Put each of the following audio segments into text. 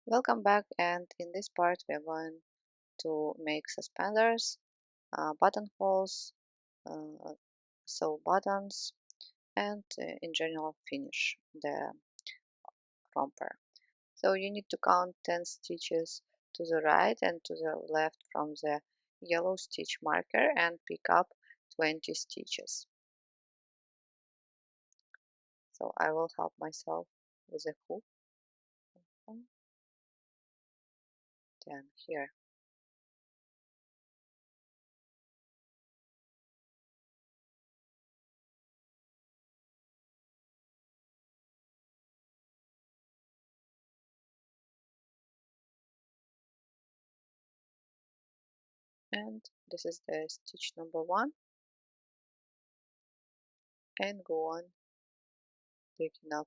Welcome back, and in this part we are going to make suspenders, buttonholes, uh, sew buttons, and in general finish the romper. So you need to count 10 stitches to the right and to the left from the yellow stitch marker and pick up 20 stitches. So I will help myself with a hook. 10 here. And this is the stitch number 1, and go on taking off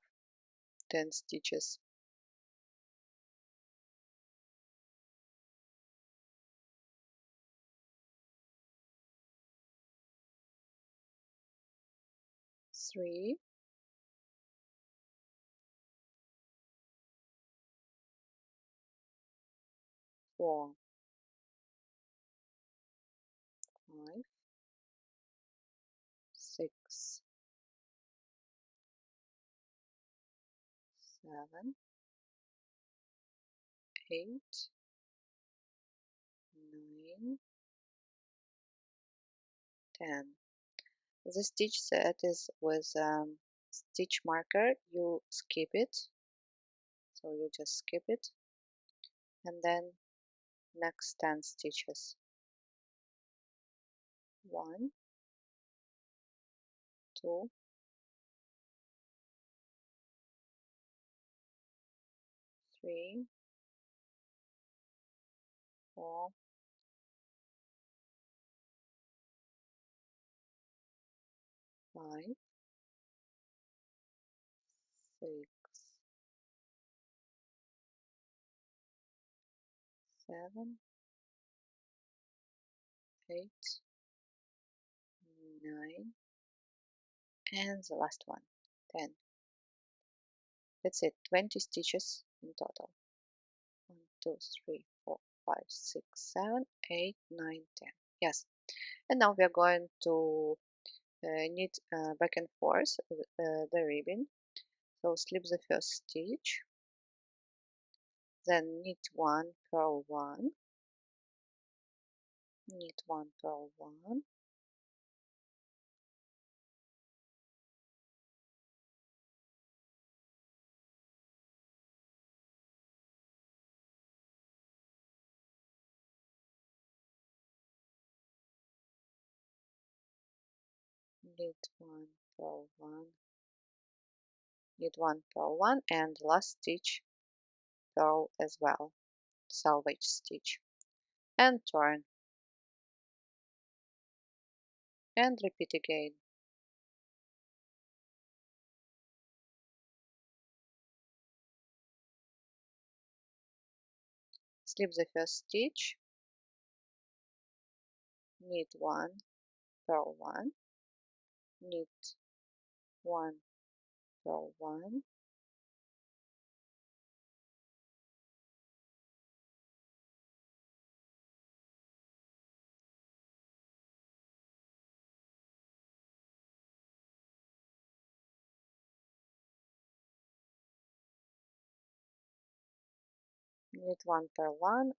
10 stitches. Three, 4, 5, 6, 7, 8, 9, 10. The stitch that is with stitch marker, you skip it. So you just skip it, and then next 10 stitches. 1, 2, 3, 4, 5, 6, 7, 8, 9, and the last one, 10. That's it, 20 stitches in total. 1, 2, 3, 4, 5, 6, 7, 8, 9, 10. Yes. And now we are going to knit back and forth the ribbon. So slip the first stitch, then knit 1, purl 1, knit 1, purl 1, knit 1, purl 1, knit 1, purl 1, and last stitch purl as well, salvage stitch, and turn, and repeat again. Slip the first stitch, knit 1, purl 1, knit 1, purl 1, knit 1, purl 1,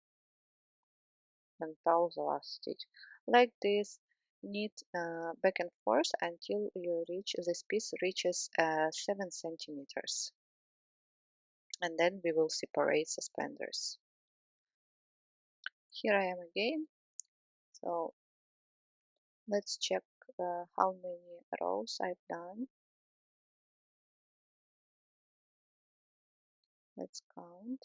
and purl the last stitch. Like this, knit back and forth until you reach this piece reaches 7 centimeters, and then we will separate suspenders. Here I am again. So let's check how many rows I've done. Let's count.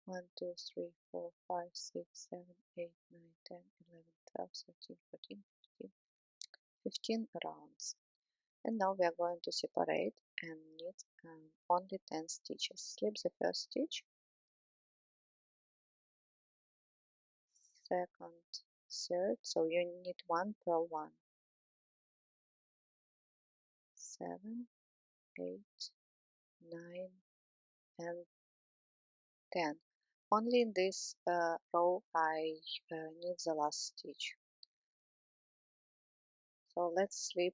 1, 2, 3, 4, 5, 6, 7, 8, 9, 10, 11, 12, 13, 14, 15, 15 rounds. And now we are going to separate and knit only 10 stitches. Slip the first stitch, second, third, so you knit 1, purl 1, 7, 8, 9, and 10. only in this row I need the last stitch. So let's slip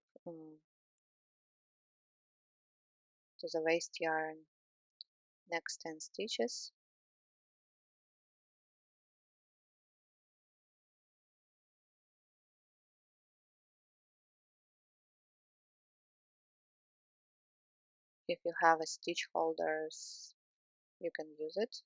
to the waste yarn next 10 stitches. If you have a stitch holders, you can use it.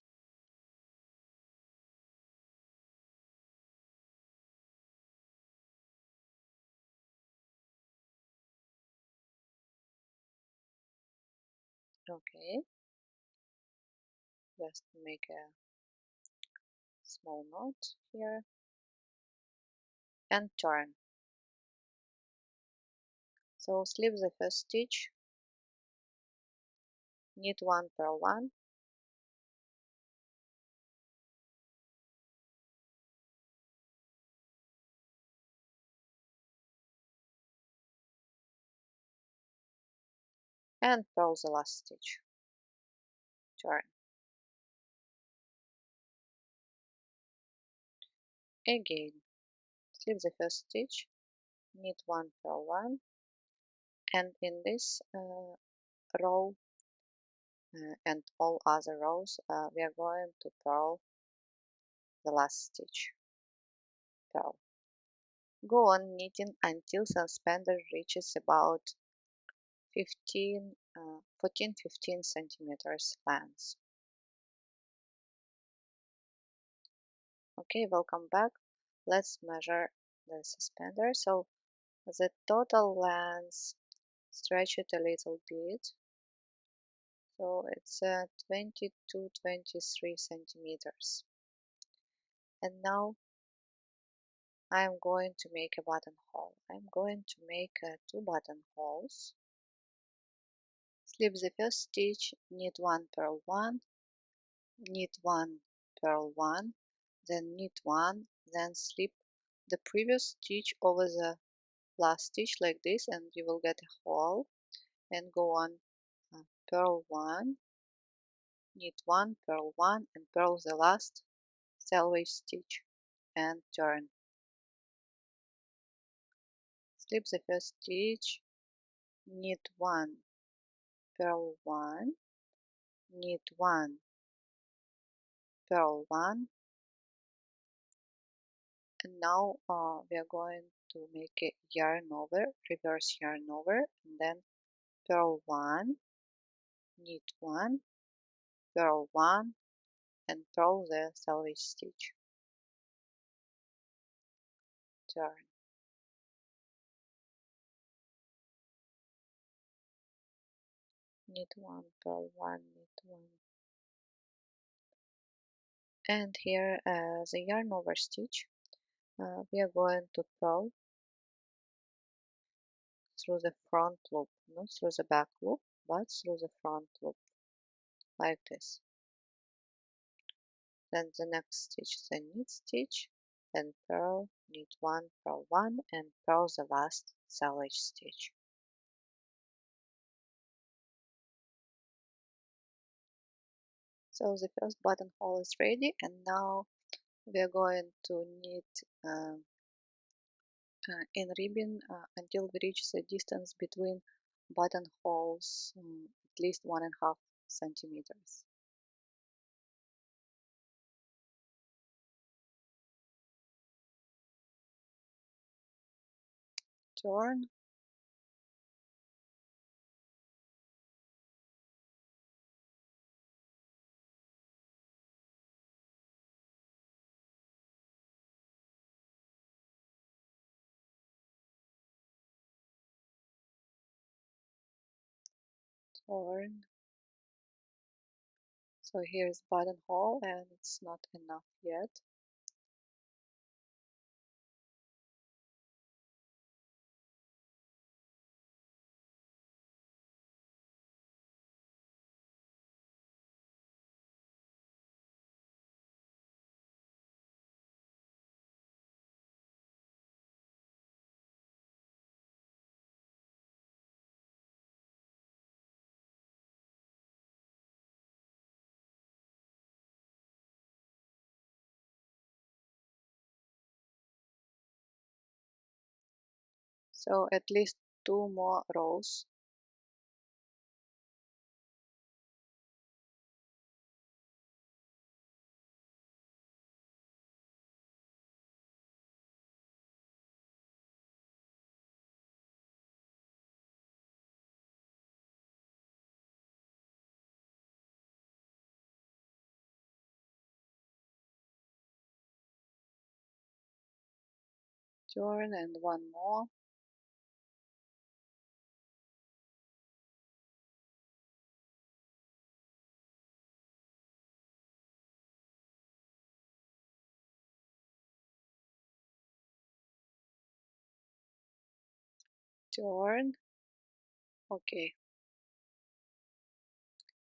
Okay, just make a small knot here and turn. So slip the first stitch, knit 1, purl 1, and purl the last stitch. Turn. Again, slip the first stitch, knit 1, purl 1, and in this row and all other rows we are going to purl the last stitch. Purl. Go on knitting until suspender reaches about 14-15 centimeters length. Okay, welcome back. Let's measure the suspender. So the total length, stretch it a little bit. So it's 20-23 centimeters. And now I'm going to make a buttonhole. I'm going to make 2 buttonholes. Slip the first stitch, knit 1, purl 1, knit 1, purl 1, then knit 1, then slip the previous stitch over the last stitch like this, and you will get a hole, and go on purl 1, knit 1, purl 1, and purl the last selvage stitch and turn. Slip the first stitch, knit 1, purl 1, knit 1, purl 1, and now we are going to make a yarn over, reverse yarn over, and then purl 1, knit 1, purl 1, and purl the selvage stitch. Turn. Knit 1, purl 1, knit 1. And here the yarn over stitch, we are going to purl through the front loop, not through the back loop, but through the front loop, like this. Then the next stitch is a knit stitch, then purl, knit 1, purl 1, and purl the last selvage stitch. So the first buttonhole is ready, and now we are going to knit in ribbon until we reach the distance between buttonholes, at least 1.5 centimeters. Turn. Turn. So here's buttonhole, and it's not enough yet. So at least 2 more rows. Turn and one more. Turn. Okay,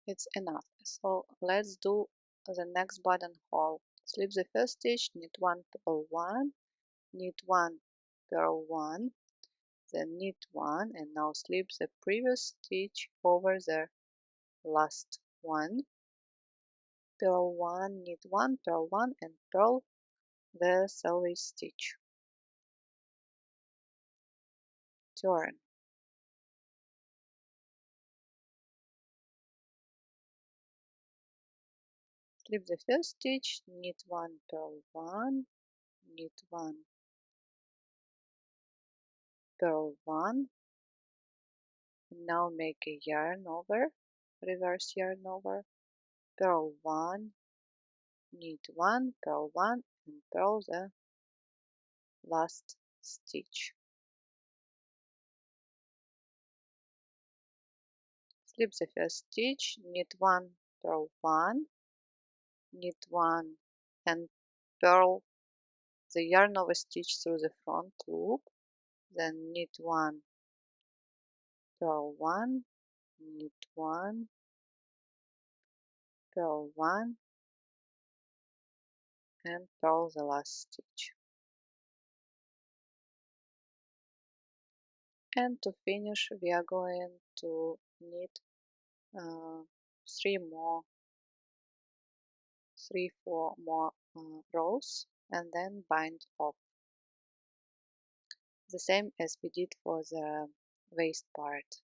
it's enough. So let's do the next buttonhole. Slip the first stitch, knit 1, purl 1, knit 1, purl 1, then knit 1, and now slip the previous stitch over the last one. Purl 1, knit 1, purl 1, and purl the selvage stitch. Turn. Slip the first stitch, knit 1, purl 1, knit 1, purl 1, and now make a yarn over, reverse yarn over, purl 1, knit 1, purl 1, and purl the last stitch. Slip the first stitch, knit 1, purl 1, knit 1, and purl the yarn over stitch through the front loop, then knit 1, purl 1, knit 1, purl 1, and purl the last stitch. And to finish, we are going to knit uh, 4 more rows, and then bind off, the same as we did for the waist part.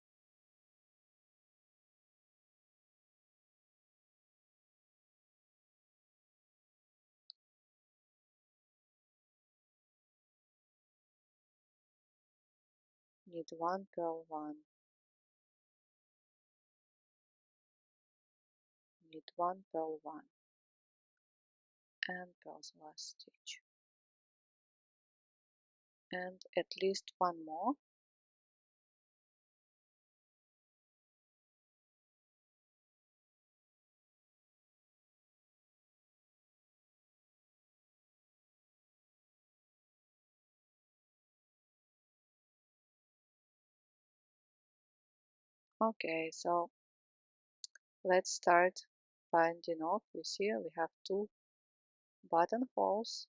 Knit 1, purl 1, knit 1, purl 1, and purl the last stitch, and at least one more. Okay, so let's start binding off. You see we have 2 buttonholes,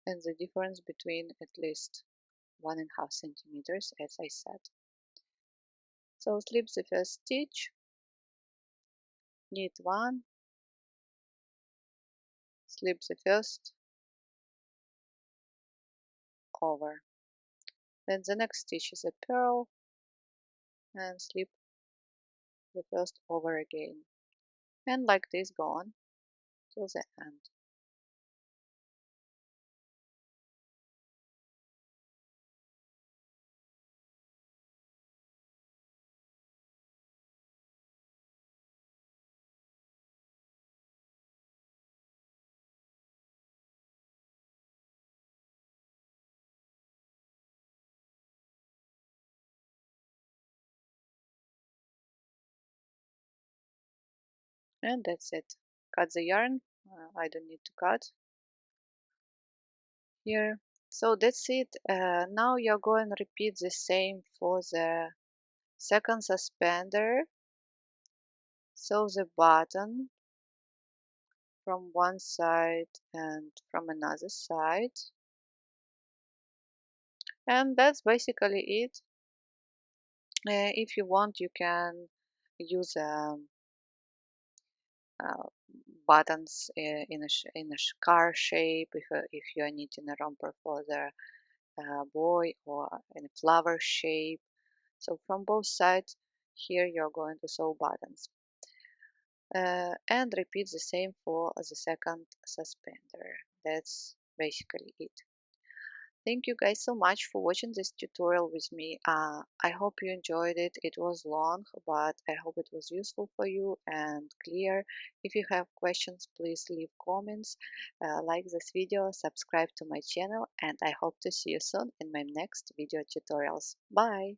and the difference between at least 1.5 centimeters, as I said. So slip the first stitch, knit 1, slip the first over. Then the next stitch is a purl, and slip the first over again. And like this go on till the end. And that's it. Cut the yarn. I don't need to cut here. So that's it. Now you're going to repeat the same for the second suspender. Sew the button from one side and from another side. And that's basically it. If you want, you can use uh, buttons in a car shape if you are knitting a romper for the a boy or in a flower shape. So from both sides, here you're going to sew buttons. And repeat the same for the second suspender. That's basically it. Thank you guys so much for watching this tutorial with me. I hope you enjoyed it. It was long, but I hope it was useful for you and clear. If you have questions, please leave comments, like this video, subscribe to my channel, and I hope to see you soon in my next video tutorials. Bye!